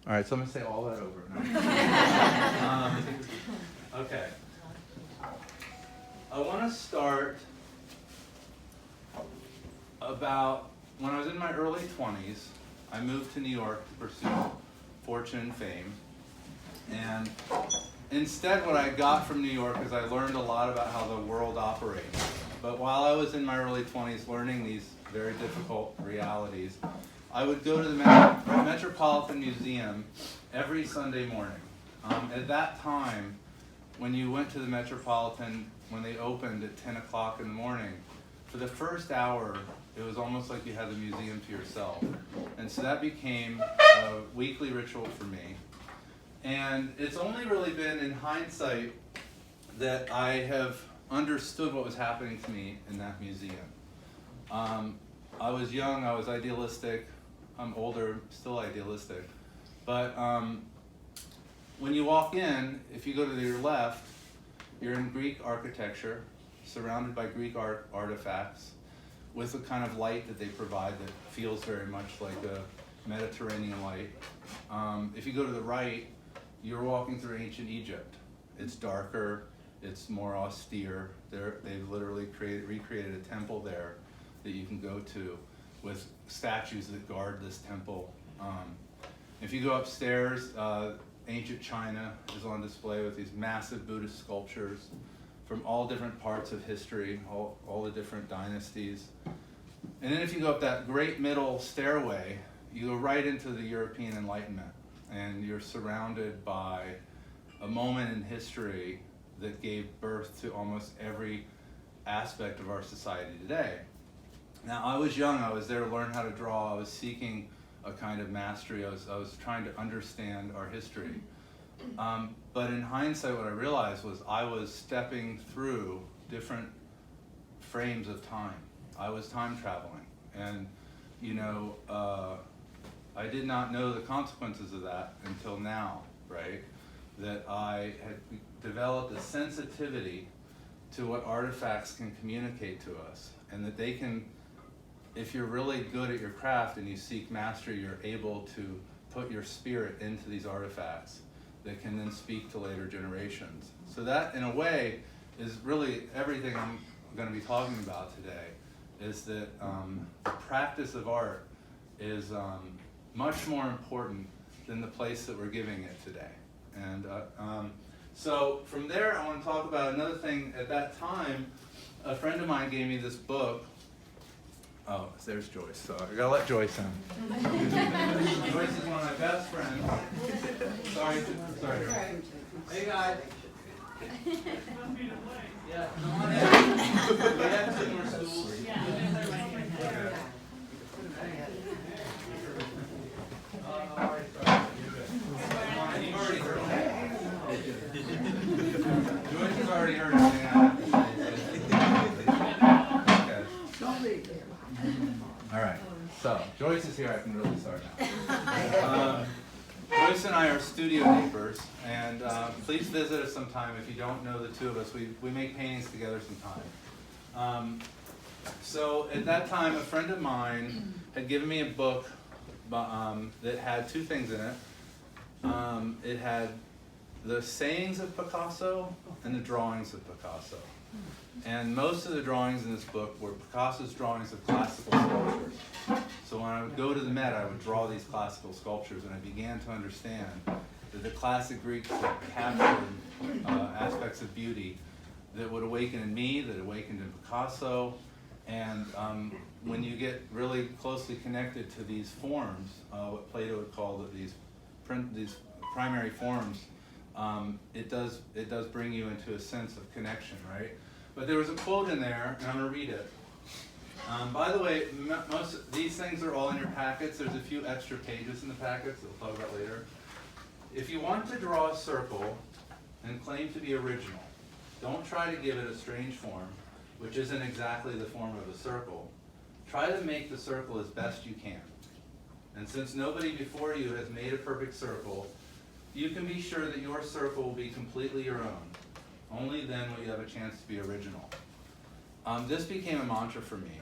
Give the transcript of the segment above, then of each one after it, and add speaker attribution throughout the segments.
Speaker 1: All right, so I'm going to say all that over. Okay. I want to start about when I was in my early 20s. I moved to New York to pursue fortune and fame. And instead, what I got from New York is I learned a lot about how the world operates. But while I was in my early 20s learning these very difficult realities, I would go to the Metropolitan Museum every Sunday morning. At that time, when you went to the Metropolitan, when they opened at 10 o'clock in the morning, for the first hour, it was almost like you had the museum to yourself. And so that became a weekly ritual for me. And it's only really been in hindsight that I have understood what was happening to me in that museum. I was young, I was idealistic. I'm older, still idealistic. But when you walk in, if you go to your left, you're in Greek architecture, surrounded by Greek artifacts, with the kind of light that they provide that feels very much like a Mediterranean light. If you go to the right, you're walking through ancient Egypt. It's darker, it's more austere. They've literally recreated a temple there that you can go to with statues that guard this temple. If you go upstairs, ancient China is on display with these massive Buddhist sculptures from all different parts of history, all the different dynasties. And then if you go up that great middle stairway, you go right into the European Enlightenment, and you're surrounded by a moment in history that gave birth to almost every aspect of our society today. Now, I was young, I was there to learn how to draw, I was seeking a kind of mastery, I was trying to understand our history. But in hindsight, what I realized was I was stepping through different frames of time. I was time traveling. And, I did not know the consequences of that until now, right? That I had developed a sensitivity to what artifacts can communicate to us, and that they can, if you're really good at your craft and you seek mastery, you're able to put your spirit into these artifacts that can then speak to later generations. So that, in a way, is really everything I'm going to be talking about today, is that the practice of art is much more important than the place that we're giving it today. And so from there, I want to talk about another thing. At that time, a friend of mine gave me this book. Oh, there's Joyce, so I gotta let Joyce in. Joyce is one of my best friends. Sorry. Hey guys. Yeah, come on in. We have two more stools. Okay. You've already heard it. Joyce has already heard it. All right, so Joyce is here. I can really start now. Joyce and I are studio neighbors, and please visit us sometime. If you don't know the two of us, we make paintings together sometime. So at that time, a friend of mine had given me a book that had two things in it. It had the sayings of Picasso and the drawings of Picasso. And most of the drawings in this book were Picasso's drawings of classical sculptures. So when I would go to the Met, I would draw these classical sculptures, and I began to understand that the classic Greeks had captured aspects of beauty that would awaken in me, that awakened in Picasso. And when you get really closely connected to these forms, what Plato would call these primary forms, it does bring you into a sense of connection, right? But there was a quote in there, and I'm going to read it. By the way, most of these things are all in your packets. There's a few extra pages in the packets that we'll talk about later. If you want to draw a circle and claim to be original, don't try to give it a strange form, which isn't exactly the form of a circle. Try to make the circle as best you can. And since nobody before you has made a perfect circle, you can be sure that your circle will be completely your own. Only then will you have a chance to be original. This became a mantra for me.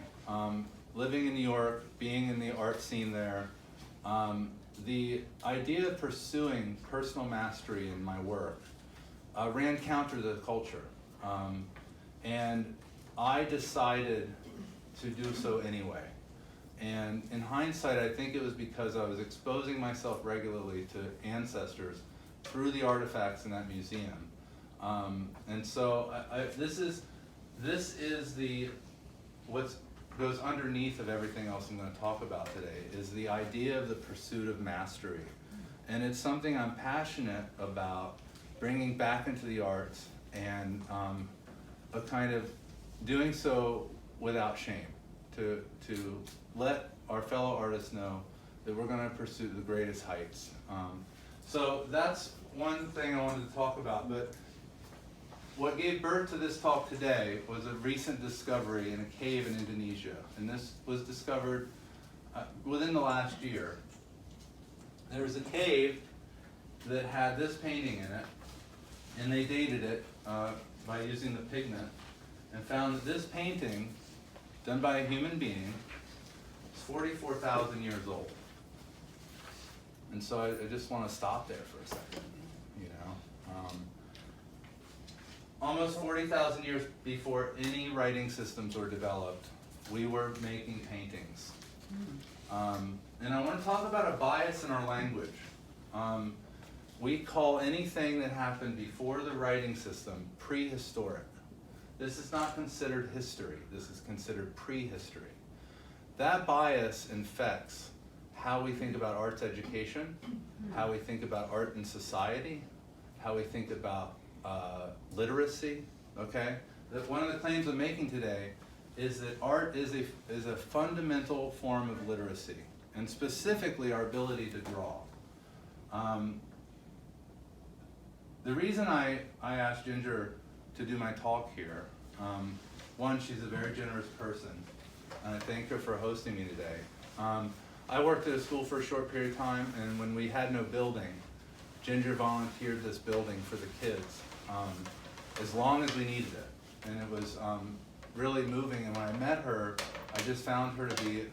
Speaker 1: Living in New York, being in the art scene there, the idea of pursuing personal mastery in my work ran counter to the culture. And I decided to do so anyway. And in hindsight, I think it was because I was exposing myself regularly to ancestors through the artifacts in that museum. And so this is the what goes underneath of everything else I'm going to talk about today, is the idea of the pursuit of mastery. And it's something I'm passionate about bringing back into the arts, and a kind of doing so without shame, to let our fellow artists know that we're going to pursue the greatest heights. So that's one thing I wanted to talk about. But what gave birth to this talk today was a recent discovery in a cave in Indonesia. And this was discovered within the last year. There was a cave that had this painting in it, and they dated it by using the pigment, and found that this painting, done by a human being, is 44,000 years old. And so I just want to stop there for a second, you know. Almost 40,000 years before any writing systems were developed, we were making paintings. And I want to talk about a bias in our language. We call anything that happened before the writing system prehistoric. This is not considered history. This is considered prehistory. That bias infects how we think about arts education, how we think about art in society, how we think about literacy, okay? One of the claims I'm making today is that art is a fundamental form of literacy, and specifically our ability to draw. The reason I asked Ginger to do my talk here, one, she's a very generous person, and I thank her for hosting me today. I worked at a school for a short period of time, and when we had no building, Ginger volunteered this building for the kids as long as we needed it. And it was really moving, and when I met her, I just found her to be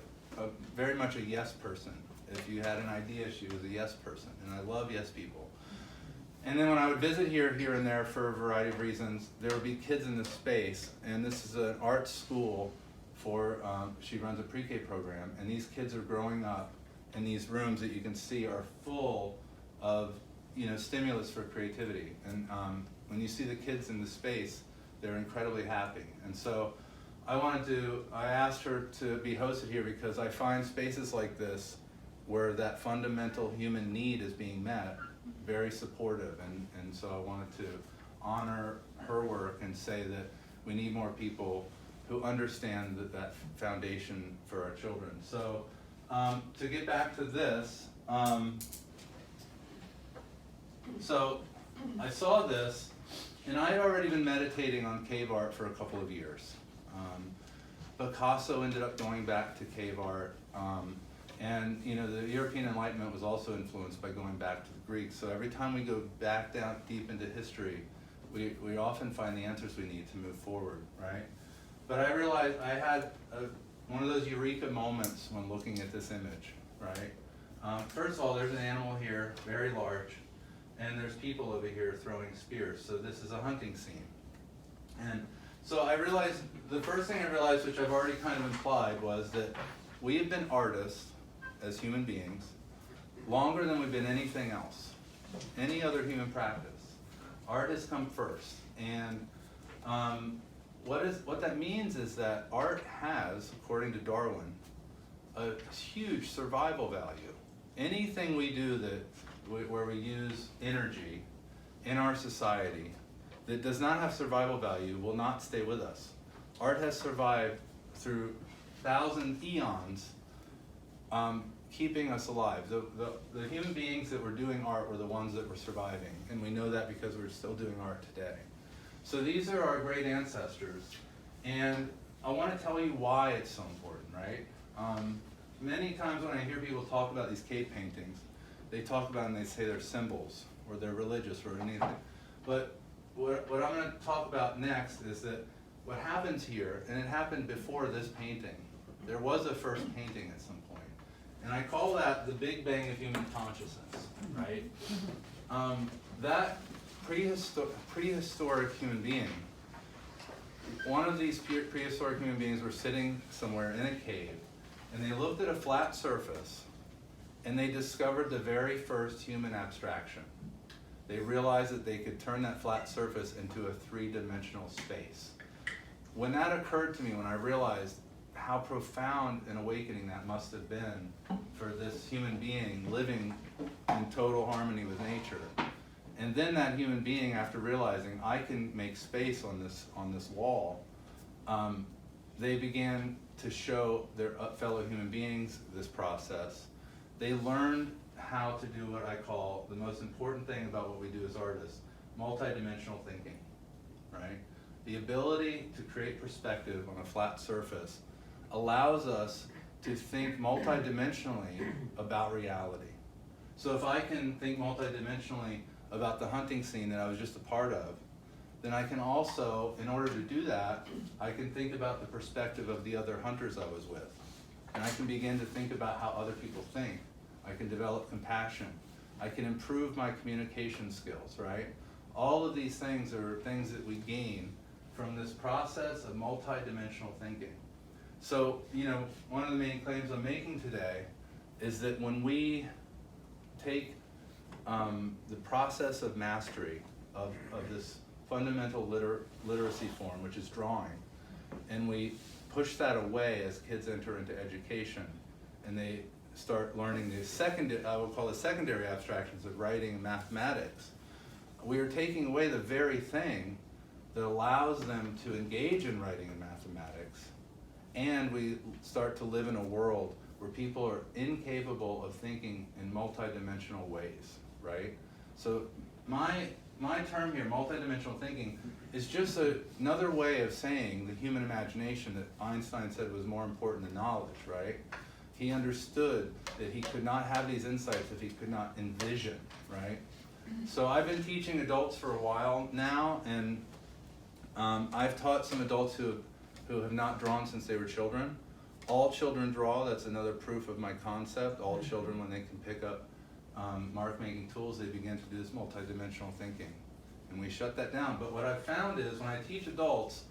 Speaker 1: very much a yes person. If you had an idea, she was a yes person, and I love yes people. And then when I would visit here and there for a variety of reasons, there would be kids in this space, and this is an art school for, she runs a pre-K program, and these kids are growing up in these rooms that you can see are full of, you know, stimulus for creativity. And when you see the kids in the space, they're incredibly happy. And so I asked her to be hosted here because I find spaces like this where that fundamental human need is being met very supportive, and so I wanted to honor her work and say that we need more people who understand that foundation for our children. So to get back to this, so I saw this, and I had already been meditating on cave art for a couple of years. Picasso ended up going back to cave art, and you know, the European Enlightenment was also influenced by going back to the Greeks. So every time we go back down deep into history, we often find the answers we need to move forward, right? But I realized I had one of those eureka moments when looking at this image, right? First of all, there's an animal here, very large, and there's people over here throwing spears. So this is a hunting scene. And so I realized, the first thing I realized, which I've already kind of implied, was that we have been artists as human beings longer than we've been anything else, any other human practice. Art has come first. And what that means is that art has, according to Darwin, a huge survival value. Anything we do where we use energy in our society that does not have survival value will not stay with us. Art has survived through thousand eons, keeping us alive. The human beings that were doing art were the ones that were surviving, and we know that because we're still doing art today. So these are our great ancestors, and I want to tell you why it's so important, right? Many times when I hear people talk about these cave paintings, they talk about and they say they're symbols, or they're religious, or anything. But what I'm going to talk about next is that what happens here, and it happened before this painting, there was a first painting at some point, And I call that the Big Bang of human consciousness, right? That prehistoric human being, one of these prehistoric human beings were sitting somewhere in a cave, and they looked at a flat surface, and they discovered the very first human abstraction. They realized that they could turn that flat surface into a three-dimensional space. When that occurred to me, when I realized how profound an awakening that must have been for this human being living in total harmony with nature, and then that human being, after realizing I can make space on this wall, they began to show their fellow human beings this process. They learned how to do what I call the most important thing about what we do as artists, multidimensional thinking, right? The ability to create perspective on a flat surface allows us to think multidimensionally about reality. So if I can think multidimensionally about the hunting scene that I was just a part of, then I can also, in order to do that, I can think about the perspective of the other hunters I was with. And I can begin to think about how other people think. I can develop compassion. I can improve my communication skills, right? All of these things are things that we gain from this process of multidimensional thinking. So, one of the main claims I'm making today is that when we take the process of mastery of this fundamental literacy form, which is drawing, and we push that away as kids enter into education, and they start learning the I would call the secondary abstractions of writing and mathematics, we are taking away the very thing that allows them to engage in writing and mathematics, and we start to live in a world where people are incapable of thinking in multidimensional ways, right? So my term here, multidimensional thinking, is just another way of saying the human imagination that Einstein said was more important than knowledge, right? He understood that he could not have these insights if he could not envision, right? So I've been teaching adults for a while now, and I've taught some adults who have not drawn since they were children. All children draw. That's another proof of my concept. All children, when they can pick up mark-making tools, they begin to do this multidimensional thinking. And we shut that down. But what I've found is when I teach adults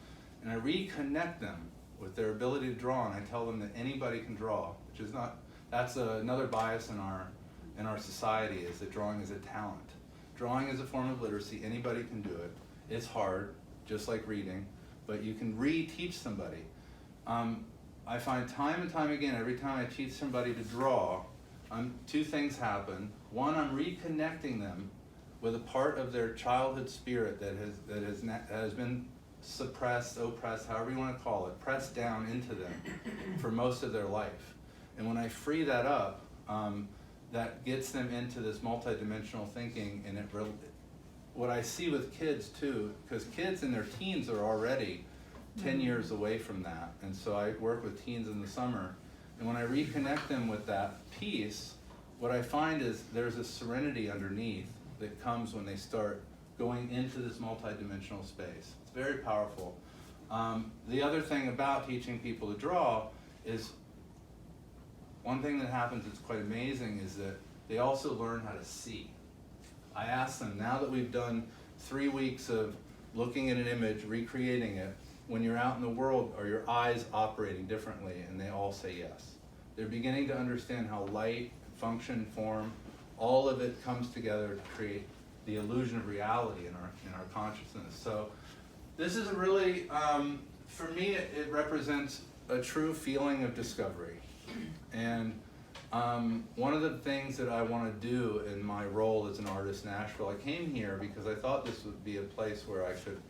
Speaker 1: and I reconnect them with their ability to draw, and I tell them that anybody can draw, which is not, that's another bias in our society, is that drawing is a talent. Drawing is a form of literacy. Anybody can do it. It's hard, just like reading, but you can re-teach somebody. I find time and time again, every time I teach somebody to draw, two things happen. One, I'm reconnecting them with a part of their childhood spirit that has been suppressed, oppressed, however you want to call it, pressed down into them for most of their life. And when I free that up, that gets them into this multidimensional thinking, and what I see with kids too, because kids in their teens are already 10 years away from that, and so I work with teens in the summer, and when I reconnect them with that piece, what I find is there's a serenity underneath that comes when they start going into this multidimensional space. It's very powerful. The other thing about teaching people to draw is, one thing that happens that's quite amazing is that they also learn how to see. I ask them, now that we've done 3 weeks of looking at an image, recreating it, when you're out in the world, are your eyes operating differently? And they all say yes. They're beginning to understand how light, function, form, all of it comes together to create the illusion of reality in our consciousness. So this is a really, for me, it represents a true feeling of discovery. And one of the things that I want to do in my role as an artist in Nashville, I came here because I thought this would be a place where I could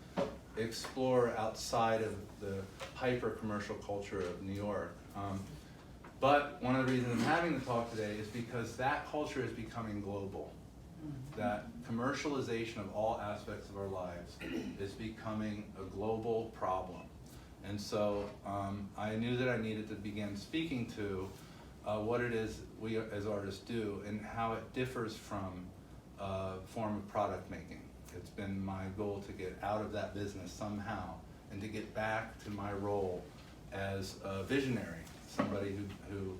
Speaker 1: explore outside of the hyper-commercial culture of New York. But one of the reasons I'm having the talk today is because that culture is becoming global. That commercialization of all aspects of our lives is becoming a global problem. And so I knew that I needed to begin speaking to what it is we as artists do and how it differs from a form of product making. It's been my goal to get out of that business somehow and to get back to my role as a visionary, somebody who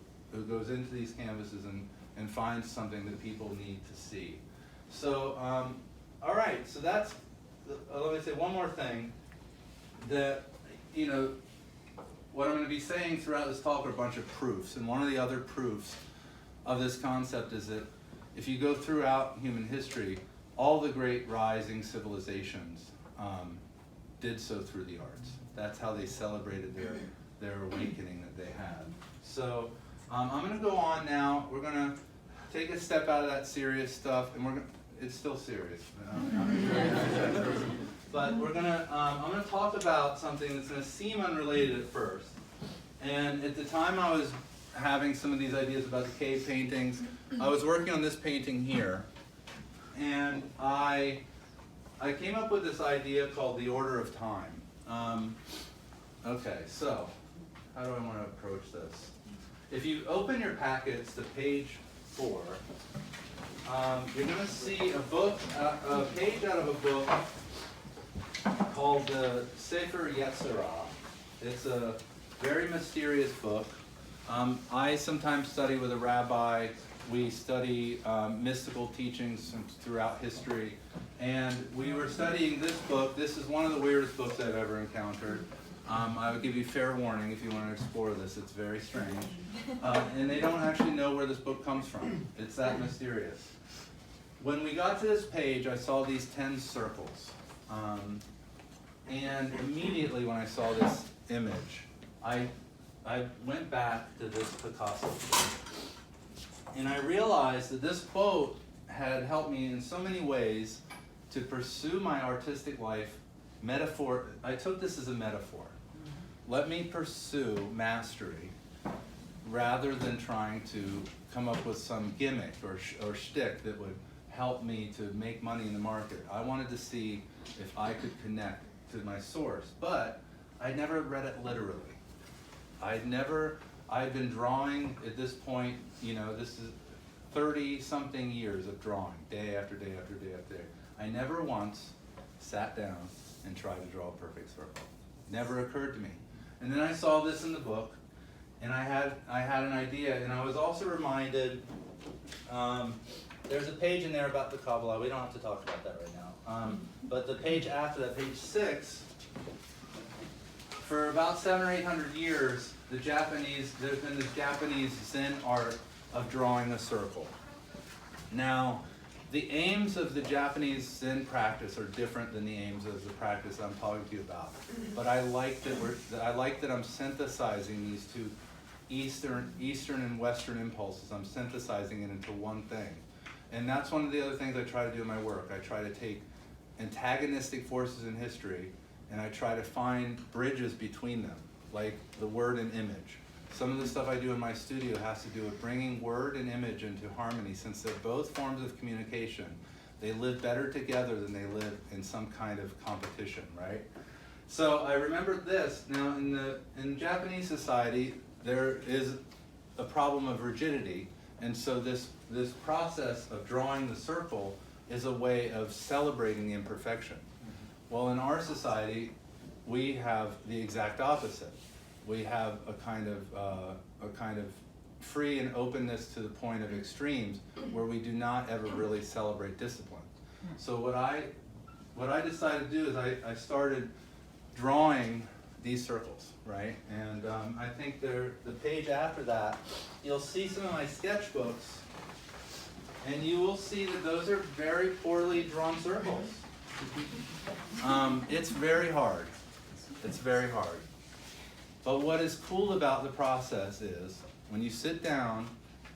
Speaker 1: goes into these canvases and finds something that people need to see. So, all right, so that's, let me say one more thing, that, you know, what I'm going to be saying throughout this talk are a bunch of proofs, and one of the other proofs of this concept is that if you go throughout human history, all the great rising civilizations did so through the arts. That's how they celebrated their awakening that they had. So I'm going to go on now. We're going to take a step out of that serious stuff, and it's still serious. But we're gonna, I'm going to talk about something that's going to seem unrelated at first. And at the time I was having some of these ideas about the cave paintings, I was working on this painting here. And I came up with this idea called the order of time. Okay, so how do I want to approach this? If you open your packets to page 4, you're going to see a book, a page out of a book called the Sefer Yetzirah. It's a very mysterious book. I sometimes study with a rabbi. We study mystical teachings throughout history. And we were studying this book. This is one of the weirdest books I've ever encountered. I would give you fair warning if you want to explore this. It's very strange. And they don't actually know where this book comes from. It's that mysterious. When we got to this page, I saw these 10 circles. And immediately when I saw this image, I went back to this Picasso quote. And I realized that this quote had helped me in so many ways to pursue my artistic life. Metaphor, I took this as a metaphor. Let me pursue mastery rather than trying to come up with some gimmick or shtick that would help me to make money in the market. I wanted to see if I could connect to my source, but I never read it literally. I'd been drawing at this point, you know, this is 30-something years of drawing, day after day after day after day. I never once sat down and tried to draw a perfect circle. Never occurred to me. And then I saw this in the book, and I had an idea, and I was also reminded, there's a page in there about the Kabbalah. We don't have to talk about that right now. But the page after that, page 6, for about 700 or 800 years, there's been this Japanese Zen art of drawing a circle. Now, the aims of the Japanese Zen practice are different than the aims of the practice I'm talking to you about. But I like that I'm synthesizing these two Eastern and Western impulses. I'm synthesizing it into one thing. And that's one of the other things I try to do in my work. I try to take antagonistic forces in history and I try to find bridges between them, like the word and image. Some of the stuff I do in my studio has to do with bringing word and image into harmony. Since they're both forms of communication, they live better together than they live in some kind of competition, right? So I remembered this. Now in Japanese society, there is a problem of rigidity. And so this process of drawing the circle is a way of celebrating the imperfection. Well, in our society, we have the exact opposite. We have a kind of free and openness to the point of extremes where we do not ever really celebrate discipline. So what I decided to do is I started drawing these circles, right? And I think the page after that, you'll see some of my sketchbooks, and you will see that those are very poorly drawn circles. It's very hard. It's very hard. But what is cool about the process is when you sit down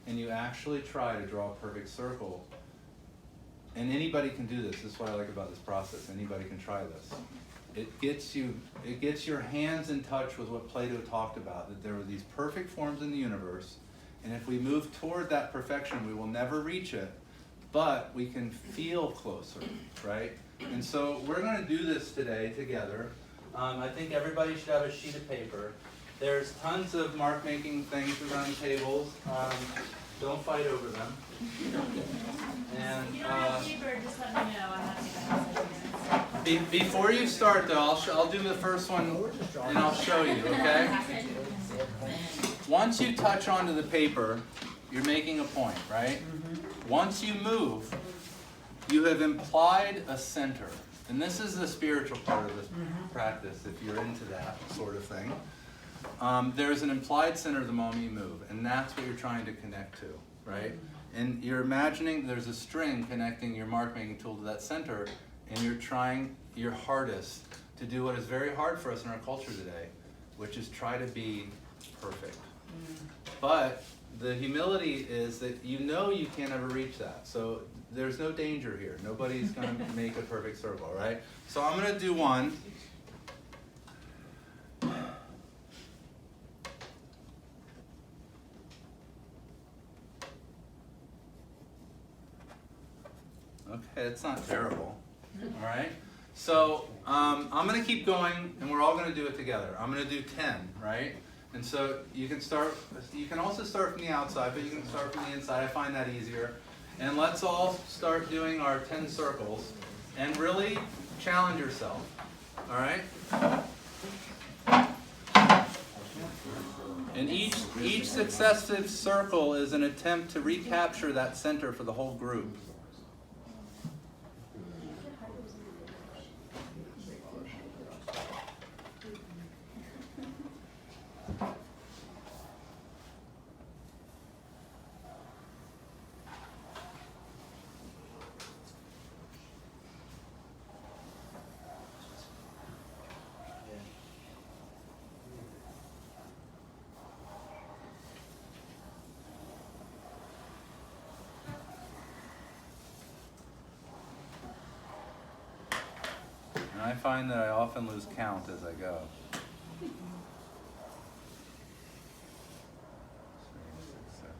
Speaker 1: and you actually try to draw a perfect circle, and anybody can do this. This is what I like about this process. Anybody can try this. It gets your hands in touch with what Plato talked about, that there are these perfect forms in the universe, and if we move toward that perfection, we will never reach it, but we can feel closer, right? And so we're going to do this today together. I think everybody should have a sheet of paper. There's tons of mark-making things around tables. Don't fight over them. And
Speaker 2: if you don't have paper, just let me know. I have to go.
Speaker 1: Before you start, though, I'll do the first one, and I'll show you, okay? once you touch onto the paper, you're making a point, right? Once you move, you have implied a center. And this is the spiritual part of this practice, if you're into that sort of thing. There's an implied center the moment you move, and that's what you're trying to connect to, right? And you're imagining there's a string connecting your mark making tool to that center, and you're trying your hardest to do what is very hard for us in our culture today, which is try to be perfect. But the humility is that you know you can't ever reach that. So there's no danger here. Nobody's going to make a perfect circle, right? So I'm going to do one. Okay, it's not terrible. All right. So I'm going to keep going, and we're all going to do it together. I'm going to do 10, right? And so you can start. You can also start from the outside, but you can start from the inside. I find that easier. And let's all start doing our 10 circles, and really challenge yourself. All right. And each successive circle is an attempt to recapture that center for the whole group. And I find that I often lose count as I go. 3, 6, 7.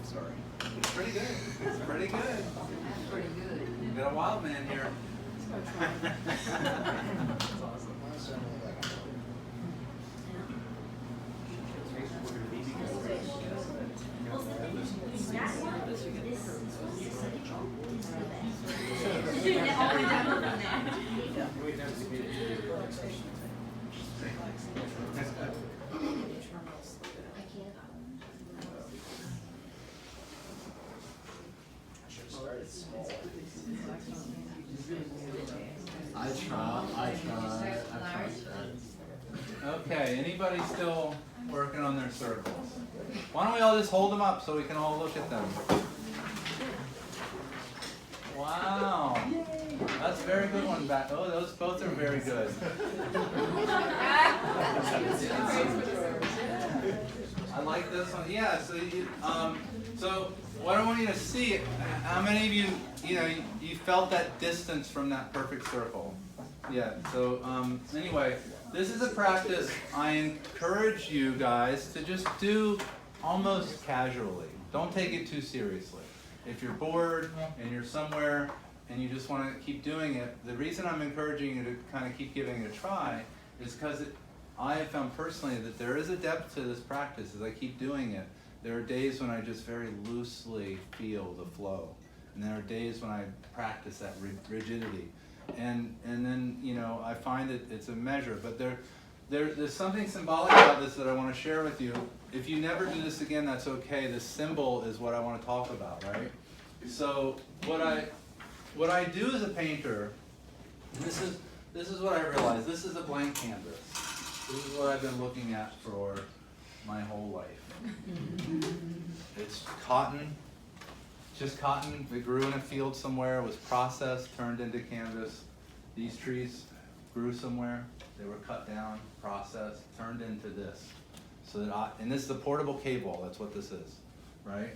Speaker 1: Sorry. It's pretty good. It's pretty good.
Speaker 3: That's pretty good.
Speaker 1: You got a wild man here.
Speaker 4: I try.
Speaker 1: Okay, anybody still working on their circles? Why don't we all just hold them up so we can all look at them? Wow. That's a very good one back. Oh, those both are very good. I like this one. Yeah, so what I want you to see, how many of you, you felt that distance from that perfect circle? Yeah, so anyway, this is a practice I encourage you guys to just do almost casually. Don't take it too seriously. If you're bored and you're somewhere and you just want to keep doing it, the reason I'm encouraging you to kind of keep giving it a try is because I have found personally that there is a depth to this practice. As I keep doing it, there are days when I just very loosely feel the flow. And there are days when I practice that rigidity. And then, I find it's a measure. But there's something symbolic about this that I want to share with you. If you never do this again, that's okay. The symbol is what I want to talk about, right? So what I do as a painter, and this this is what I realized. This is a blank canvas. This is what I've been looking at for my whole life. It's cotton, just cotton that grew in a field somewhere, was processed, turned into canvas. These trees grew somewhere, they were cut down, processed, turned into this. So that and this is a portable cave wall, that's what this is, right?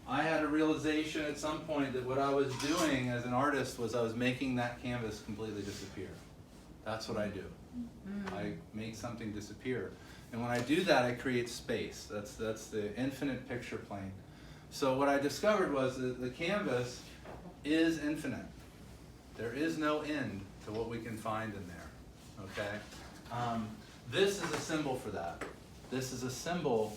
Speaker 1: I had a realization at some point that what I was doing as an artist was I was making that canvas completely disappear. That's what I do. I make something disappear. And when I do that, I create space. That's the infinite picture plane. So what I discovered was that the canvas is infinite. There is no end to what we can find in there, okay? This is a symbol for that. This is a symbol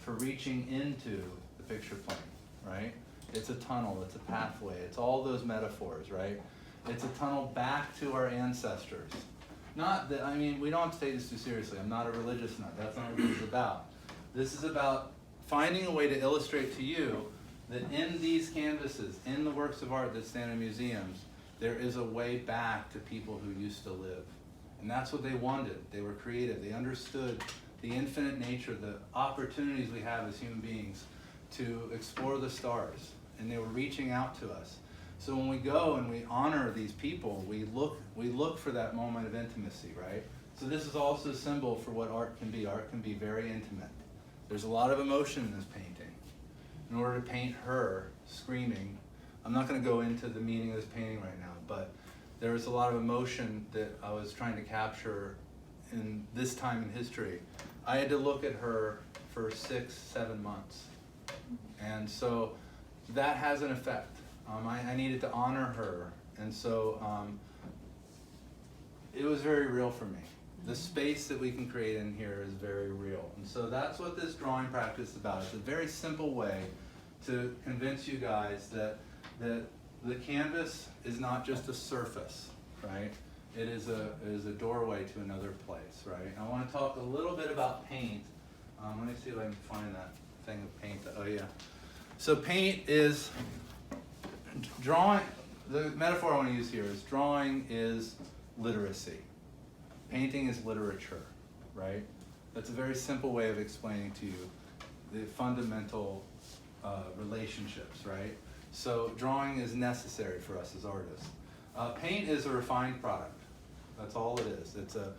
Speaker 1: for reaching into the picture plane, right? It's a tunnel, it's a pathway, it's all those metaphors, right? It's a tunnel back to our ancestors. Not that, I mean, we don't have to take this too seriously. I'm not a religious nut. That's not what this is about. This is about finding a way to illustrate to you that in these canvases, in the works of art that stand in museums, there is a way back to people who used to live. And that's what they wanted. They were creative. They understood the infinite nature, the opportunities we have as human beings to explore the stars. And they were reaching out to us. So when we go and we honor these people, we look for that moment of intimacy, right? So this is also a symbol for what art can be. Art can be very intimate. There's a lot of emotion in this painting. In order to paint her screaming, I'm not going to go into the meaning of this painting right now, but there was a lot of emotion that I was trying to capture in this time in history. I had to look at her for 6-7 months. And so that has an effect. I needed to honor her, and so it was very real for me. The space that we can create in here is very real. And so that's what this drawing practice is about. It's a very simple way to convince you guys that the canvas is not just a surface, right? It is a doorway to another place, right? I want to talk a little bit about paint. Let me see if I can find that thing of paint. Oh yeah. So paint is drawing. The metaphor I want to use here is drawing is literacy. Painting is literature, right? That's a very simple way of explaining to you the fundamental relationships, right? So drawing is necessary for us as artists. Paint is a refined product. That's all it is. It's a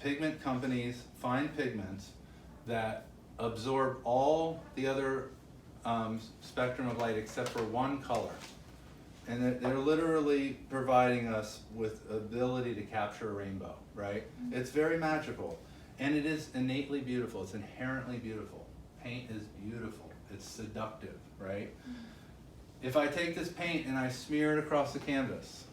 Speaker 1: pigment companies find pigments that absorb all the other spectrum of light except for one color. And they're literally providing us with ability to capture a rainbow, right? It's very magical. And it is innately beautiful. It's inherently beautiful. Paint is beautiful. It's seductive, right? If I take this paint and I smear it across the canvas,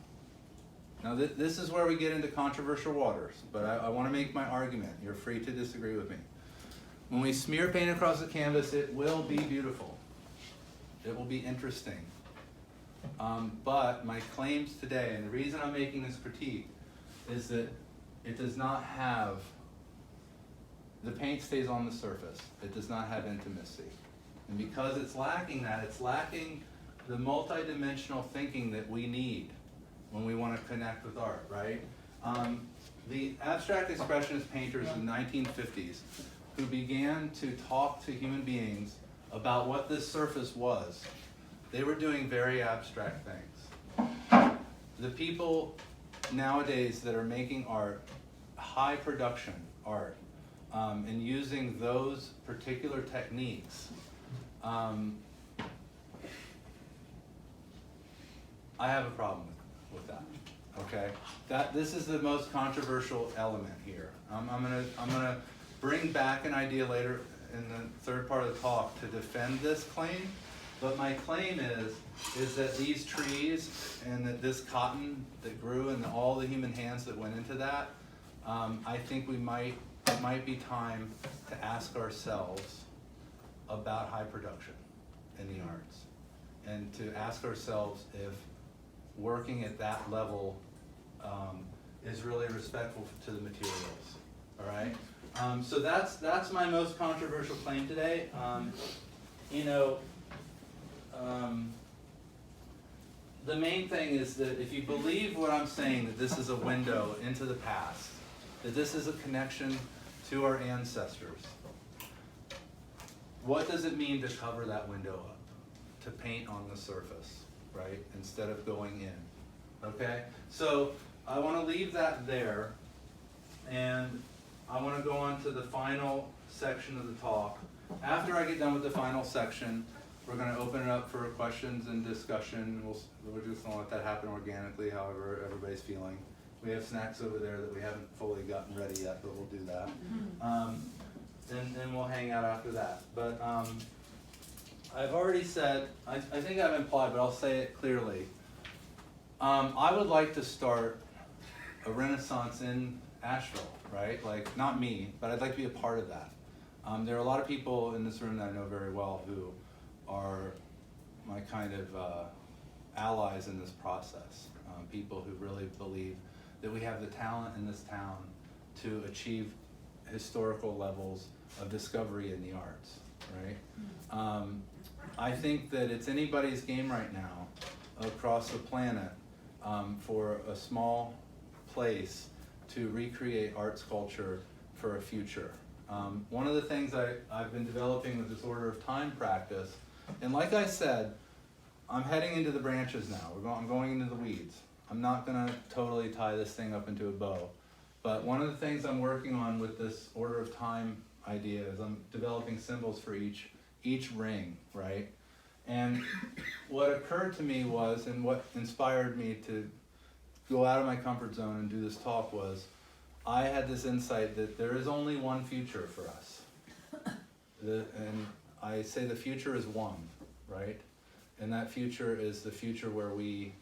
Speaker 1: now this is where we get into controversial waters, but I want to make my argument. You're free to disagree with me. When we smear paint across the canvas, it will be beautiful. It will be interesting. But my claims today, and the reason I'm making this critique, is that it does not have, the paint stays on the surface. It does not have intimacy. And because it's lacking that, it's lacking the multidimensional thinking that we need when we want to connect with art, right? The abstract expressionist painters in the 1950s who began to talk to human beings about what this surface was, they were doing very abstract things. The people nowadays that are making art, high production art, and using those particular techniques, I have a problem with that. Okay, this is the most controversial element here. I'm gonna bring back an idea later in the third part of the talk to defend this claim. But my claim is that these trees and that this cotton that grew and all the human hands that went into that, I think it might be time to ask ourselves about high production in the arts, and to ask ourselves if working at that level is really respectful to the materials. All right. So that's my most controversial claim today. the main thing is that if you believe what I'm saying, that this is a window into the past, that this is a connection to our ancestors, what does it mean to cover that window up? To paint on the surface, right? Instead of going in, okay? So I want to leave that there, and I want to go on to the final section of the talk. After I get done with the final section, we're going to open it up for questions and discussion. We're just going to let that happen organically, however everybody's feeling. We have snacks over there that we haven't fully gotten ready yet, but we'll do that. And we'll hang out after that. But I've already said, I think I've implied, but I'll say it clearly. I would like to start a renaissance in Asheville, right? Like, not me, but I'd like to be a part of that. There are a lot of people in this room that I know very well who are my kind of allies in this process. People who really believe that we have the talent in this town to achieve historical levels of discovery in the arts, right? I think that it's anybody's game right now across the planet for a small place to recreate arts culture for a future. One of the things I've been developing with this Order of Time practice, and like I said, I'm heading into the branches now. I'm going into the weeds. I'm not gonna totally tie this thing up into a bow. But one of the things I'm working on with this Order of Time idea is I'm developing symbols for each ring, right? And what occurred to me was, and what inspired me to go out of my comfort zone and do this talk was, I had this insight that there is only one future for us. And I say the future is one, right? And that future is the future where we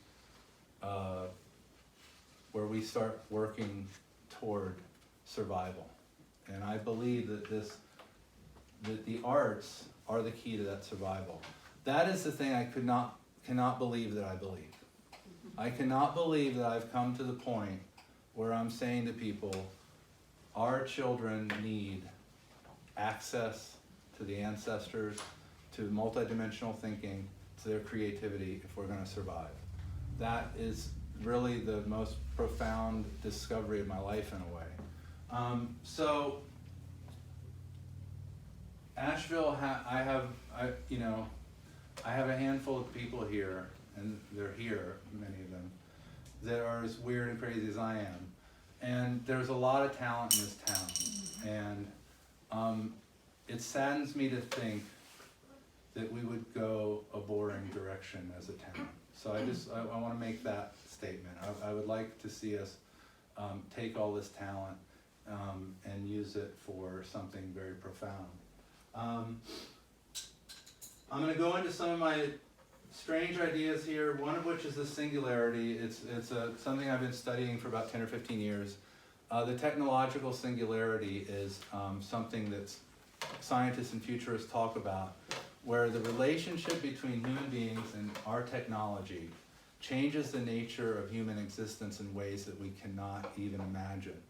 Speaker 1: start working toward survival. And I believe that the arts are the key to that survival. That is the thing I cannot believe that I believe. I cannot believe that I've come to the point where I'm saying to people, our children need access to the ancestors, to multidimensional thinking, to their creativity if we're going to survive. That is really the most profound discovery of my life in a way. So Asheville, I have a handful of people here, and they're here, many of them, that are as weird and crazy as I am. And there's a lot of talent in this town. And it saddens me to think that we would go a boring direction as a town. So I want to make that statement. I would like to see us take all this talent and use it for something very profound. I'm going to go into some of my strange ideas here, one of which is the singularity. It's something I've been studying for about 10 or 15 years. The technological singularity is something that scientists and futurists talk about, where the relationship between human beings and our technology changes the nature of human existence in ways that we cannot even imagine.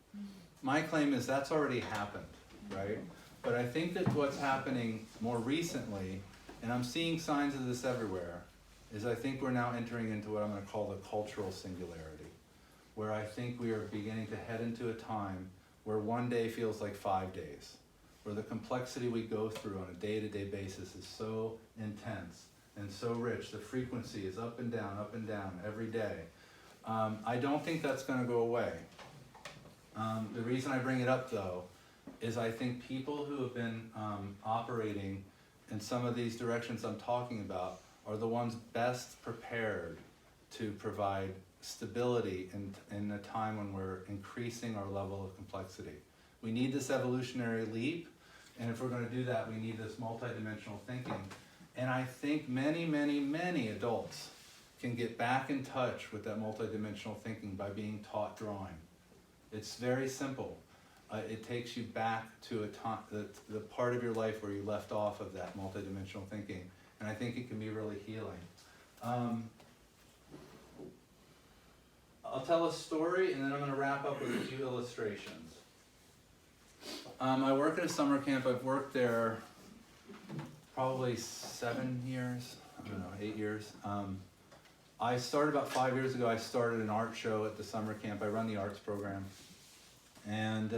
Speaker 1: My claim is that's already happened, right? But I think that what's happening more recently, and I'm seeing signs of this everywhere, is I think we're now entering into what I'm going to call the cultural singularity, where I think we are beginning to head into a time where one day feels like 5 days, where the complexity we go through on a day-to-day basis is so intense and so rich. The frequency is up and down every day. I don't think that's going to go away. The reason I bring it up, though, is I think people who have been operating in some of these directions I'm talking about are the ones best prepared to provide stability in a time when we're increasing our level of complexity. We need this evolutionary leap, and if we're going to do that, we need this multidimensional thinking. And I think many, many, many adults can get back in touch with that multidimensional thinking by being taught drawing. It's very simple. It takes you back to a time, the part of your life where you left off of that multidimensional thinking. And I think it can be really healing. I'll tell a story, and then I'm going to wrap up with a few illustrations. I work at a summer camp. I've worked there probably 7 years, I don't know, 8 years. I started about 5 years ago, I started an art show at the summer camp. I run the arts program. And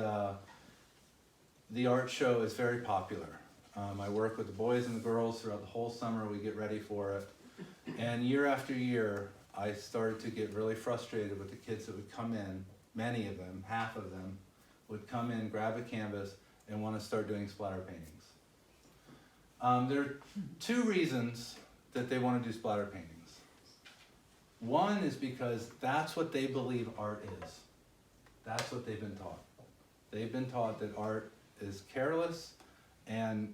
Speaker 1: the art show is very popular. I work with the boys and the girls throughout the whole summer. We get ready for it. And year after year, I started to get really frustrated with the kids that would come in. Many of them, half of them, would come in, grab a canvas, and want to start doing splatter paintings. There are two reasons that they want to do splatter paintings. One is because that's what they believe art is. That's what they've been taught. They've been taught that art is careless and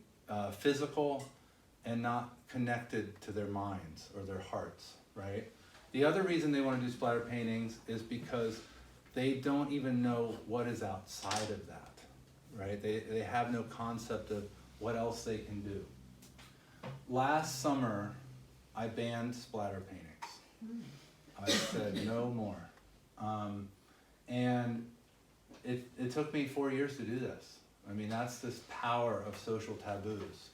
Speaker 1: physical and not connected to their minds or their hearts, right? The other reason they want to do splatter paintings is because they don't even know what is outside of that, right? They have no concept of what else they can do. Last summer, I banned splatter paintings. I said no more. And it took me 4 years to do this. I mean, that's this power of social taboos.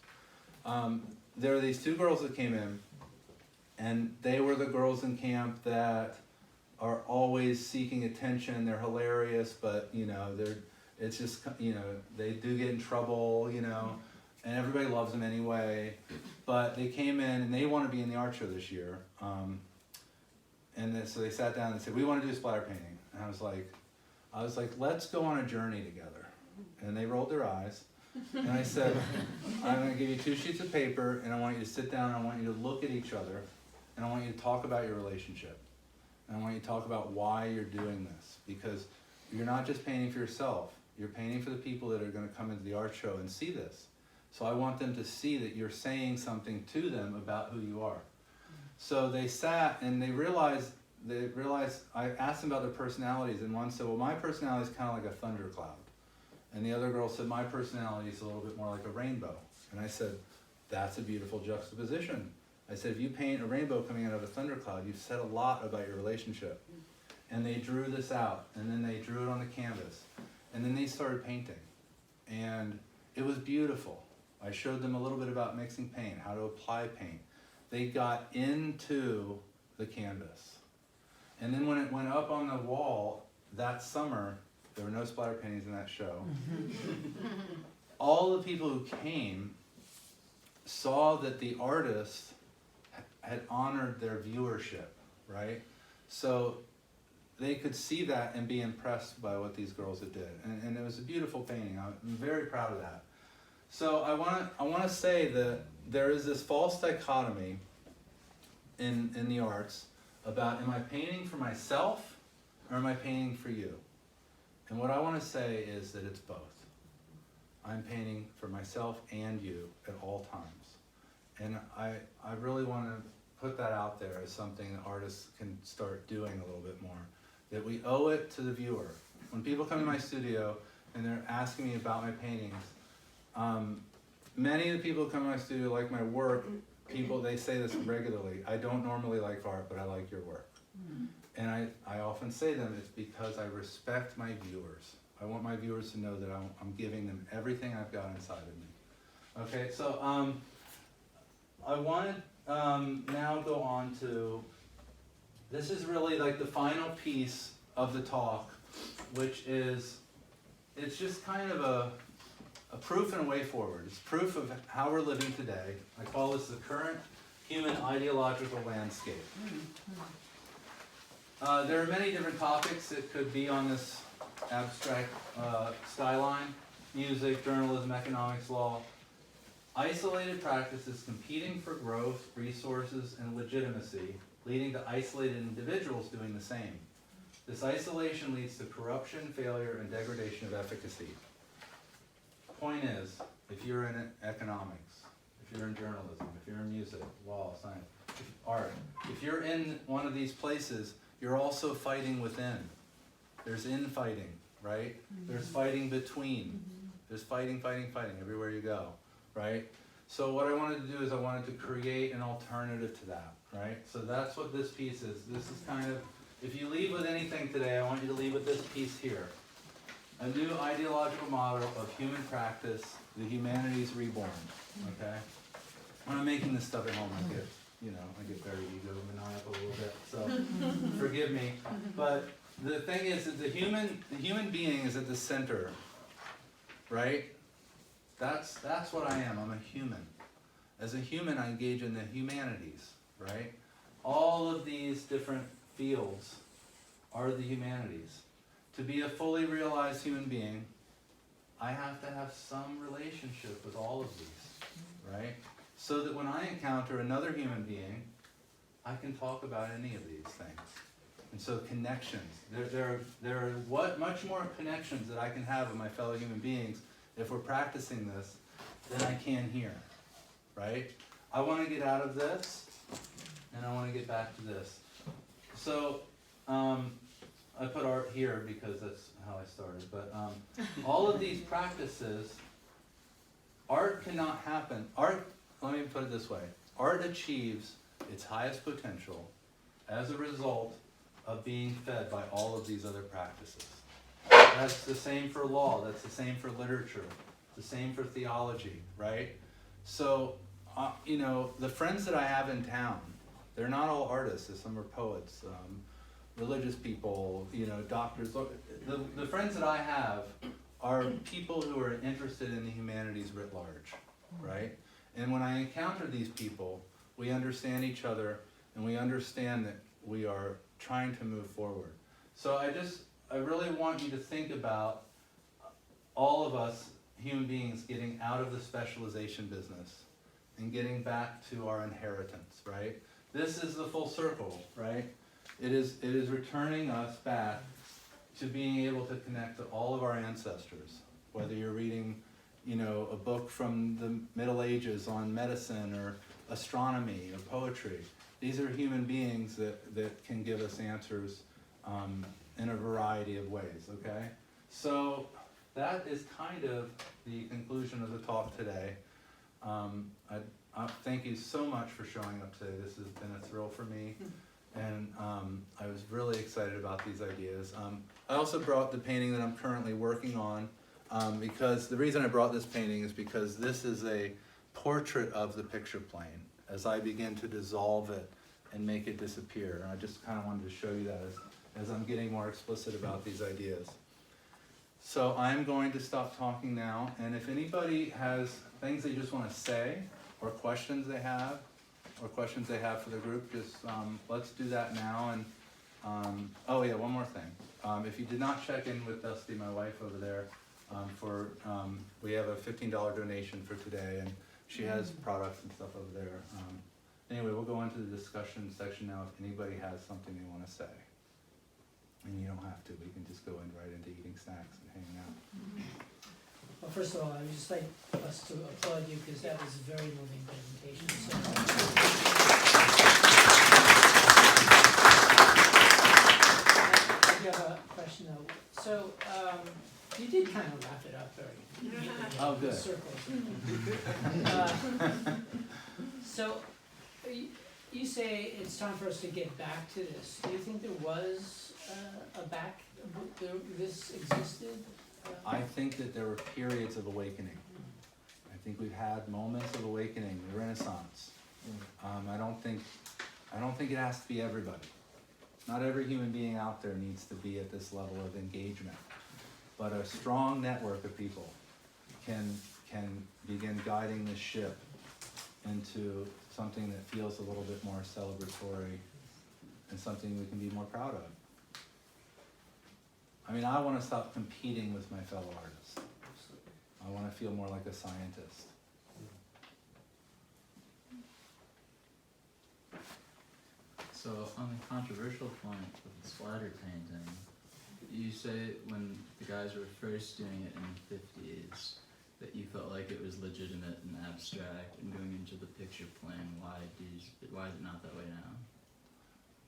Speaker 1: There were these two girls that came in, and they were the girls in camp that are always seeking attention. They're hilarious, but it's just, they do get in trouble, and everybody loves them anyway. But they came in and they want to be in the art show this year. So they sat down and said, we want to do a splatter painting. And I was like, let's go on a journey together. And they rolled their eyes. And I said, I'm going to give you 2 sheets of paper, and I want you to sit down, and I want you to look at each other, and I want you to talk about your relationship. And I want you to talk about why you're doing this. Because you're not just painting for yourself. You're painting for the people that are going to come into the art show and see this. So I want them to see that you're saying something to them about who you are. So they sat and they realized, I asked them about their personalities, and one said, well, my personality is kind of like a thundercloud. And the other girl said, my personality is a little bit more like a rainbow. And I said, that's a beautiful juxtaposition. I said, if you paint a rainbow coming out of a thundercloud, you've said a lot about your relationship. And they drew this out, and then they drew it on the canvas. And then they started painting. And it was beautiful. I showed them a little bit about mixing paint, how to apply paint. They got into the canvas. And then when it went up on the wall that summer, there were no splatter paintings in that show. All the people who came saw that the artist had honored their viewership, right? So they could see that and be impressed by what these girls had did. And it was a beautiful painting. I'm very proud of that. So I want to say that there is this false dichotomy in the arts about, am I painting for myself or am I painting for you? And what I want to say is that it's both. I'm painting for myself and you at all times. And I really want to put that out there as something that artists can start doing a little bit more. That we owe it to the viewer. When people come to my studio and they're asking me about my paintings, many of the people who come to my studio like my work. They say this regularly. I don't normally like art, but I like your work. And I often say to them, it's because I respect my viewers. I want my viewers to know that I'm giving them everything I've got inside of me. Okay, so I want to now go on to, this is really like the final piece of the talk, which is, it's just kind of a proof and a way forward. It's proof of how we're living today. I call this the current human ideological landscape. There are many different topics that could be on this abstract skyline: music, journalism, economics, law. Isolated practices competing for growth, resources, and legitimacy, leading to isolated individuals doing the same. This isolation leads to corruption, failure, and degradation of efficacy. Point is, if you're in economics, if you're in journalism, if you're in music, law, science, art, if you're in one of these places, you're also fighting within. There's infighting, right? There's fighting between. There's fighting everywhere you go, right? So what I wanted to do is I wanted to create an alternative to that, right? So that's what this piece is. This is kind of, if you leave with anything today, I want you to leave with this piece here. A new ideological model of human practice, the humanities reborn, okay? When I'm making this stuff at home like this. you know, I get very egomaniacal a little bit, so forgive me. But the thing is that the human being is at the center, right? That's what I am. I'm a human. As a human, I engage in the humanities, right? All of these different fields are the humanities. To be a fully realized human being, I have to have some relationship with all of these, right? So that when I encounter another human being, I can talk about any of these things. And so connections, there are much more connections that I can have with my fellow human beings if we're practicing this than I can here, right? I want to get out of this, and I want to get back to this. So, I put art here because that's how I started, but all of these practices, art cannot happen. Art, let me put it this way, art achieves its highest potential as a result of being fed by all of these other practices. That's the same for law, that's the same for literature, the same for theology, right? So, you know, the friends that I have in town, they're not all artists, some are poets, religious people, you know, doctors. The friends that I have are people who are interested in the humanities writ large, right? And when I encounter these people, we understand each other and we understand that we are trying to move forward. So I really want you to think about all of us human beings getting out of the specialization business and getting back to our inheritance, right? This is the full circle, right? It is returning us back to being able to connect to all of our ancestors, whether you're reading, you know, a book from the Middle Ages on medicine or astronomy or poetry. These are human beings that can give us answers in a variety of ways, okay? So that is kind of the conclusion of the talk today. I thank you so much for showing up today. This has been a thrill for me. And I was really excited about these ideas. I also brought the painting that I'm currently working on because the reason I brought this painting is because this is a portrait of the picture plane as I begin to dissolve it and make it disappear. And I just kind of wanted to show you that as I'm getting more explicit about these ideas. So I'm going to stop talking now, and if anybody has things they just want to say or questions they have for the group, just let's do that now. And oh yeah, one more thing. If you did not check in with Dusty, my wife over there, we have a $15 donation for today, and she has products and stuff over there. Anyway, we'll go into the discussion section now if anybody has something they want to say. And you don't have to, we can just go right into eating snacks and hanging out.
Speaker 3: Well, first of all, I would just like us to applaud you because that was a very moving presentation. So, I do have a question though. So, you did kind of wrap it up very neatly.
Speaker 1: Oh, good.
Speaker 3: Circles. So, you say it's time for us to get back to this. Do you think there was this existed?
Speaker 1: I think that there were periods of awakening. I think we've had moments of awakening, the Renaissance. I don't think it has to be everybody. Not every human being out there needs to be at this level of engagement. But a strong network of people can begin guiding the ship into something that feels a little bit more celebratory and something we can be more proud of. I mean, I want to stop competing with my fellow artists. I want to feel more like a scientist.
Speaker 4: So on the controversial point of the splatter painting, you say when the guys were first doing it in the 50s that you felt like it was legitimate and abstract, and going into the picture plane, why is it not that way now?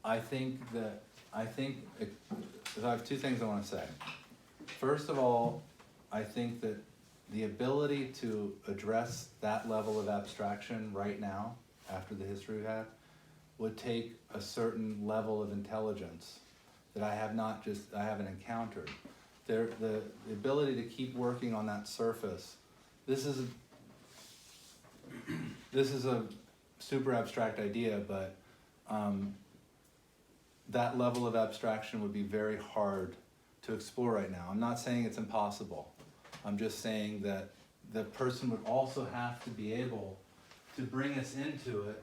Speaker 1: I think I have two things I want to say. First of all, I think that the ability to address that level of abstraction right now, after the history we've had, would take a certain level of intelligence that I haven't encountered. The ability to keep working on that surface. This is a super abstract idea, but that level of abstraction would be very hard to explore right now. I'm not saying it's impossible. I'm just saying that the person would also have to be able to bring us into it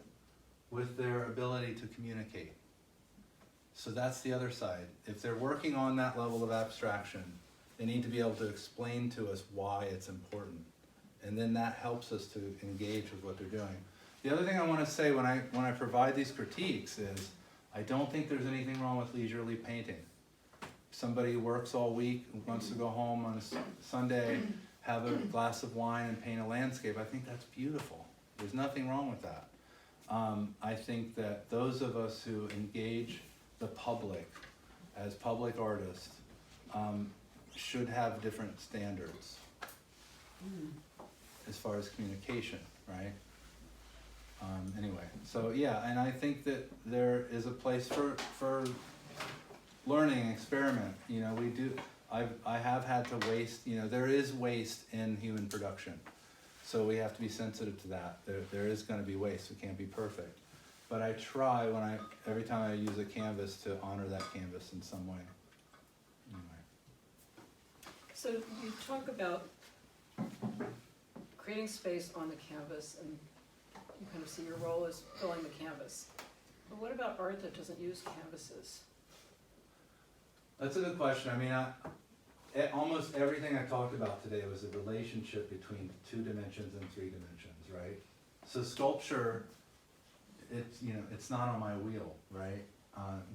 Speaker 1: with their ability to communicate. So that's the other side. If they're working on that level of abstraction, they need to be able to explain to us why it's important. And then that helps us to engage with what they're doing. The other thing I want to say when I provide these critiques is, I don't think there's anything wrong with leisurely painting. Somebody who works all week, wants to go home on a Sunday, have a glass of wine and paint a landscape, I think that's beautiful. There's nothing wrong with that. I think that those of us who engage the public as public artists should have different standards as far as communication, right? Anyway, so yeah, and I think that there is a place for learning, experiment. You know, we do. I have had to waste. You know, there is waste in human production, so we have to be sensitive to that. There is going to be waste. We can't be perfect, but I try every time I use a canvas to honor that canvas in some way. Anyway.
Speaker 5: So you talk about creating space on the canvas, and you kind of see your role as filling the canvas. But what about art that doesn't use canvases?
Speaker 1: That's a good question. I mean, almost everything I talked about today was the relationship between 2 dimensions and 3 dimensions, right? So sculpture, it's not on my wheel, right?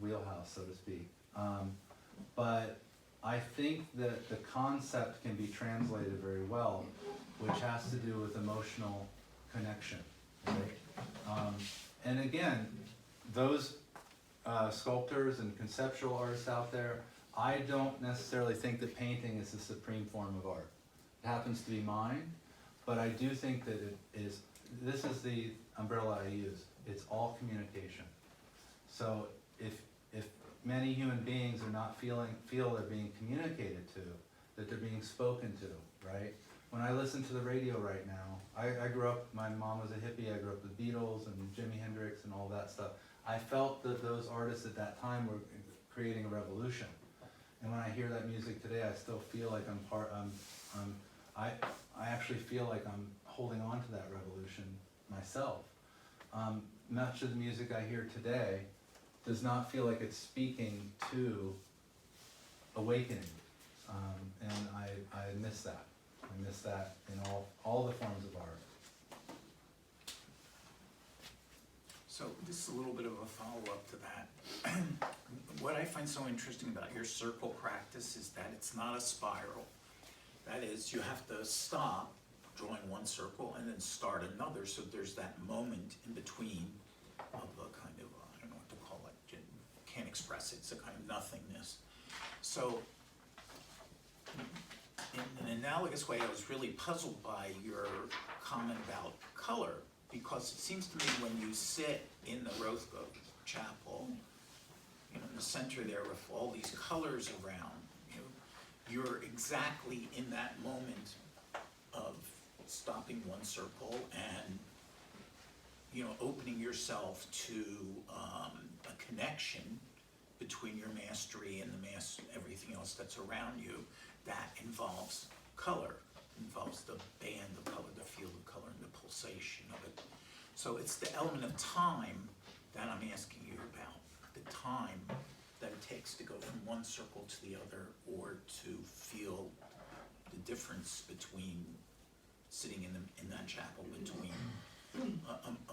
Speaker 1: Wheelhouse, so to speak. But I think that the concept can be translated very well, which has to do with emotional connection, right? And again, those sculptors and conceptual artists out there, I don't necessarily think that painting is the supreme form of art. It happens to be mine, but I do think that it is, this is the umbrella I use, it's all communication. So if many human beings are not feel they're being communicated to, that they're being spoken to, right? When I listen to the radio right now, I grew up, my mom was a hippie, I grew up with Beatles and Jimi Hendrix and all that stuff. I felt that those artists at that time were creating a revolution. And when I hear that music today, I still feel like I actually feel like I'm holding on to that revolution myself. Much of the music I hear today does not feel like it's speaking to awakening. And I miss that. I miss that in all the forms of art.
Speaker 6: So this is a little bit of a follow-up to that. What I find so interesting about your circle practice is that it's not a spiral. That is, you have to stop drawing one circle and then start another, so there's that moment in between of a kind of, I don't know what to call it, can't express it, it's a kind of nothingness. So in an analogous way, I was really puzzled by your comment about color, because it seems to me when you sit in the Rothko Chapel, in the center there with all these colors around, you're exactly in that moment of stopping one circle and opening yourself to a connection between your mastery and everything else that's around you that involves color, involves the band of color, the field of color, and the pulsation of it. So it's the element of time that I'm asking you about, the time that it takes to go from one circle to the other, or to feel the difference between sitting in that chapel, between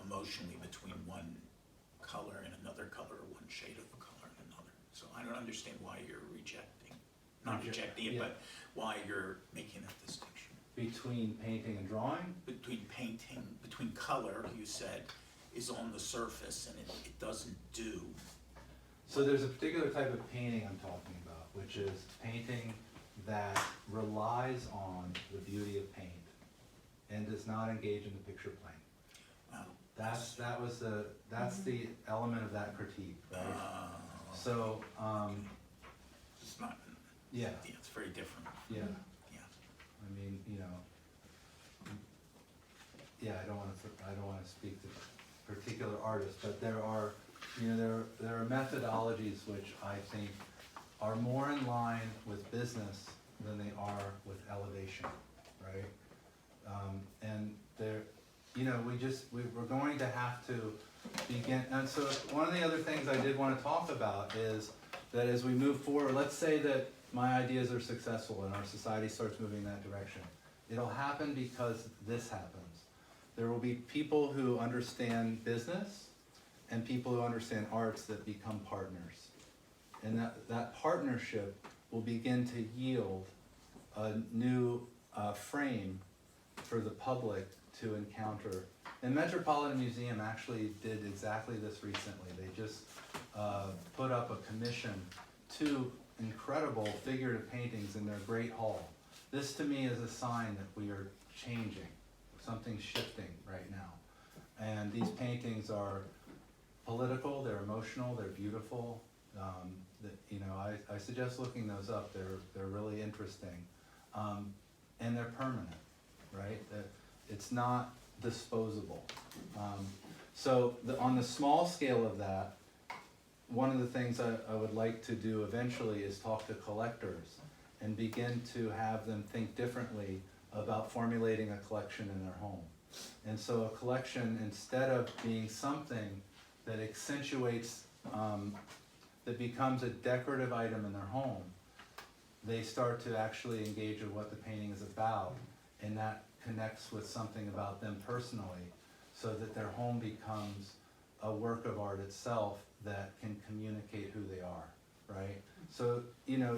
Speaker 6: emotionally between one color and another color, or one shade of a color and another. So I don't understand why you're not rejecting it, but why you're making that distinction.
Speaker 1: Between painting and drawing?
Speaker 6: Between color, you said, is on the surface and it doesn't do.
Speaker 1: So there's a particular type of painting I'm talking about, which is painting that relies on the beauty of paint and does not engage in the picture plane. That's the element of that critique, right? So
Speaker 6: It's not.
Speaker 1: yeah,
Speaker 6: It's very different.
Speaker 1: yeah.
Speaker 6: Yeah.
Speaker 1: I mean, yeah. I don't want to speak to particular artist, but there are methodologies which I think are more in line with business than they are with elevation, right? And there, we're going to have to begin, and so one of the other things I did want to talk about is that as we move forward, let's say that my ideas are successful and our society starts moving in that direction. It'll happen because this happens. There will be people who understand business and people who understand arts that become partners. And that partnership will begin to yield a new frame for the public to encounter. And Metropolitan Museum actually did exactly this recently. They just put up a commission to incredible figurative paintings in their great hall. This to me is a sign that we are changing. Something's shifting right now. And these paintings are political, they're emotional, they're beautiful. I suggest looking those up. They're really interesting. And they're permanent, right? It's not disposable. So on the small scale of that, one of the things I would like to do eventually is talk to collectors and begin to have them think differently about formulating a collection in their home. And so a collection, instead of being something that accentuates, that becomes a decorative item in their home, they start to actually engage in what the painting is about, and that connects with something about them personally, so that their home becomes a work of art itself that can communicate who they are, right? So,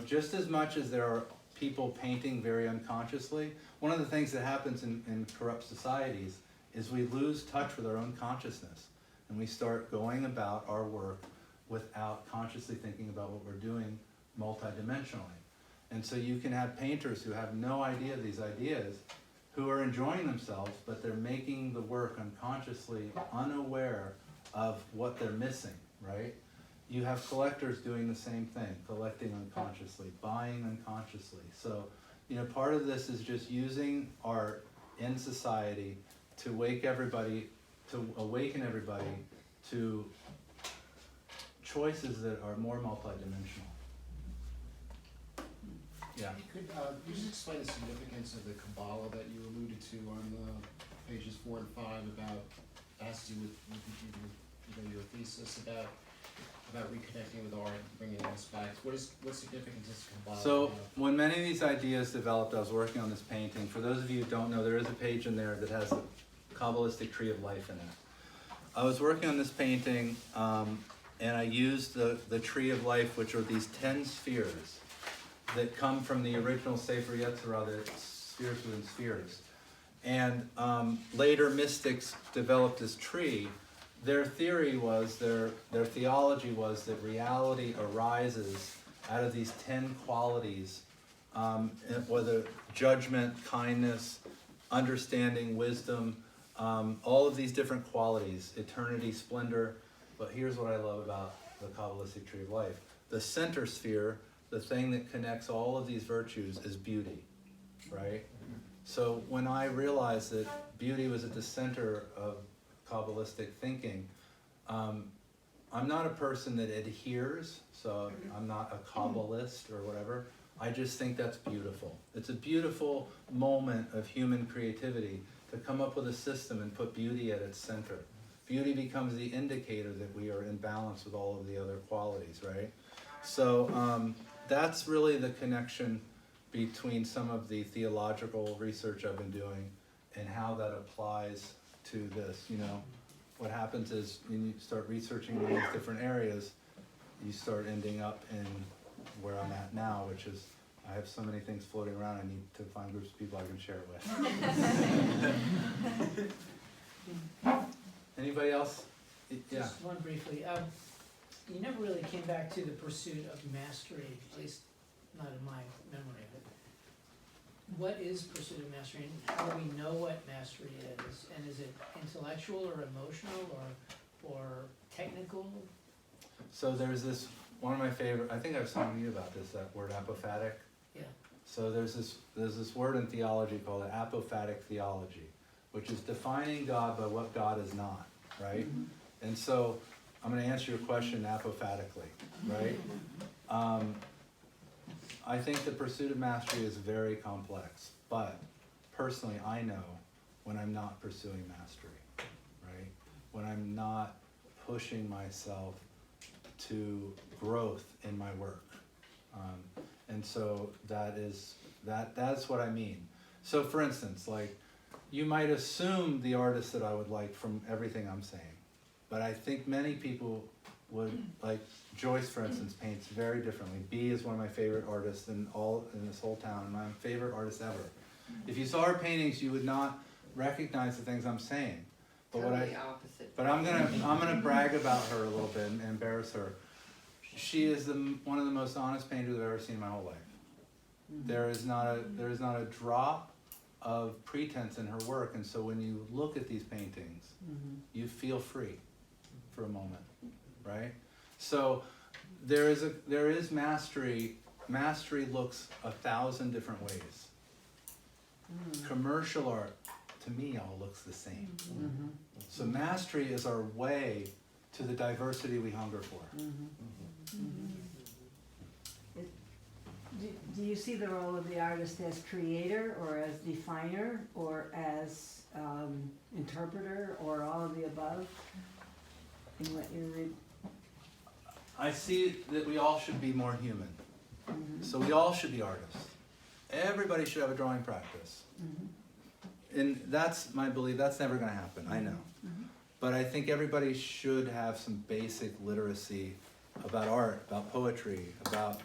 Speaker 1: just as much as there are people painting very unconsciously, one of the things that happens in corrupt societies is we lose touch with our own consciousness, and we start going about our work without consciously thinking about what we're doing multidimensionally. And so you can have painters who have no idea of these ideas, who are enjoying themselves, but they're making the work unconsciously, unaware of what they're missing, right? You have collectors doing the same thing, collecting unconsciously, buying unconsciously. So, part of this is just using art in society to awaken everybody to choices that are more multidimensional. Yeah.
Speaker 7: Could you just explain the significance of the Kabbalah that you alluded to on the pages 4 and 5 about, has to do with your thesis about reconnecting with art and bringing us back. What significance is Kabbalah?
Speaker 1: So when many of these ideas developed, I was working on this painting. For those of you who don't know, there is a page in there that has a Kabbalistic tree of life in it. I was working on this painting, and I used the tree of life, which are these 10 spheres that come from the original Sefer Yetzirah, the spheres within spheres. And later mystics developed this tree. Their theory was, their theology was that reality arises out of these 10 qualities, whether judgment, kindness, understanding, wisdom, all of these different qualities, eternity, splendor. But here's what I love about the Kabbalistic tree of life. The center sphere, the thing that connects all of these virtues, is beauty, right? So when I realized that beauty was at the center of Kabbalistic thinking, I'm not a person that adheres, so I'm not a Kabbalist or whatever. I just think that's beautiful. It's a beautiful moment of human creativity to come up with a system and put beauty at its center. Beauty becomes the indicator that we are in balance with all of the other qualities, right? So that's really the connection between some of the theological research I've been doing and how that applies to this. What happens is when you start researching in these different areas, you start ending up in where I'm at now, which is I have so many things floating around, I need to find groups of people I can share it with. Anybody else? Yeah.
Speaker 3: Just one briefly. You never really came back to the pursuit of mastery, at least not in my memory of it. What is pursuit of mastery, and how do we know what mastery is? And is it intellectual or emotional or technical?
Speaker 1: So there's this, one of my favorite, I think I was telling you about this, that word apophatic.
Speaker 3: Yeah.
Speaker 1: So there's this word in theology called apophatic theology, which is defining God by what God is not. right? And so, I'm gonna answer your question apophatically, right? I think the pursuit of mastery is very complex, but personally, I know when I'm not pursuing mastery, right? When I'm not pushing myself to growth in my work. And so that's what I mean. So for instance, like, you might assume the artist that I would like from everything I'm saying, but I think many people would, like Joyce, for instance, paints very differently. B is one of my favorite artists in this whole town, my favorite artist ever. If you saw her paintings, you would not recognize the things I'm saying. But
Speaker 8: Totally opposite.
Speaker 1: But I'm gonna brag about her a little bit and embarrass her. She is one of the most honest painters I've ever seen in my whole life. There is not a drop of pretense in her work, and so when you look at these paintings, you feel free for a moment, right? So there is mastery. Mastery looks 1,000 different ways. Commercial art, to me, all looks the same. So mastery is our way to the diversity we hunger for.
Speaker 9: Do you see the role of the artist as creator, or as definer, or as interpreter, or all of the above? In what you read?
Speaker 1: I see that we all should be more human. So we all should be artists. Everybody should have a drawing practice. And that's my belief. That's never going to happen, I know. But I think everybody should have some basic literacy about art, about poetry, about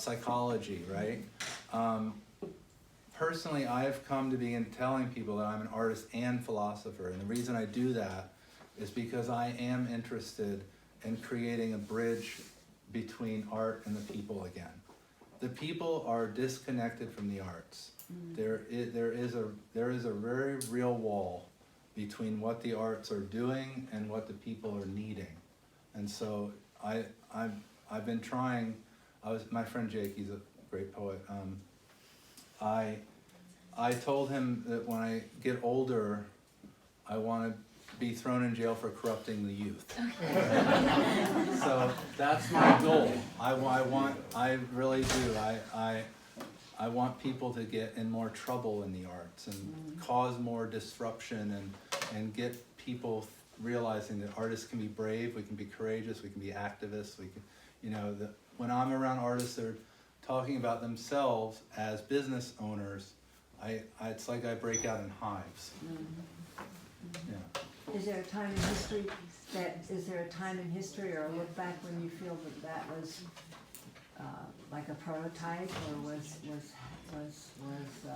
Speaker 1: psychology, right? Personally, I've come to begin telling people that I'm an artist and philosopher, and the reason I do that is because I am interested in creating a bridge between art and the people again. The people are disconnected from the arts. There is a very real wall between what the arts are doing and what the people are needing. And so I've been trying. My friend Jake, he's a great poet. I told him that when I get older, I want to be thrown in jail for corrupting the youth. So that's my goal. I really do. I want people to get in more trouble in the arts and cause more disruption and get people realizing that artists can be brave, we can be courageous, we can be activists, we can, when I'm around artists that are talking about themselves as business owners, it's like I break out in hives. Yeah.
Speaker 9: Is there a time in history or a look back when you feel that was like a prototype, or was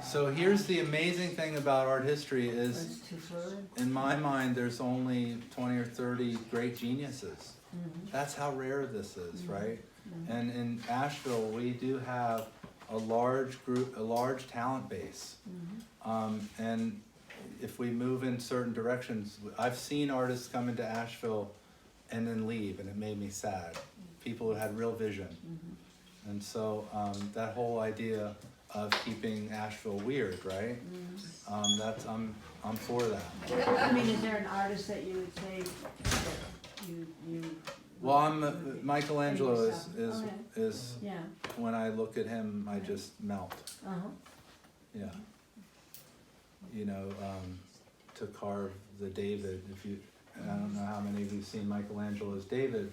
Speaker 1: So here's the amazing thing about art history is,
Speaker 9: was too fluid?
Speaker 1: in my mind, there's only 20 or 30 great geniuses. That's how rare this is, right? And in Asheville, we do have a large talent base. And if we move in certain directions, I've seen artists come into Asheville and then leave, and it made me sad. People who had real vision. And so that whole idea of keeping Asheville weird, right? I'm for that.
Speaker 9: I mean, is there an artist that you would say that you
Speaker 1: Well, Michelangelo is
Speaker 9: yeah.
Speaker 1: when I look at him, I just melt. Yeah. To carve the David, I don't know how many of you have seen Michelangelo's David,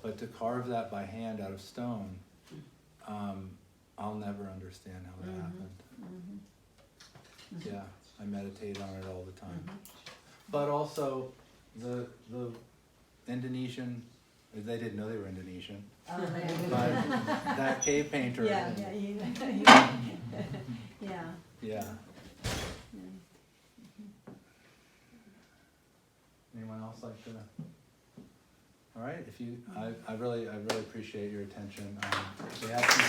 Speaker 1: but to carve that by hand out of stone, I'll never understand how that happened. Yeah, I meditate on it all the time. But also, the Indonesian, they didn't know they were Indonesian, but that cave painter.
Speaker 9: Yeah.
Speaker 1: Yeah. Anyone else like to? All right, I really appreciate your attention. We have some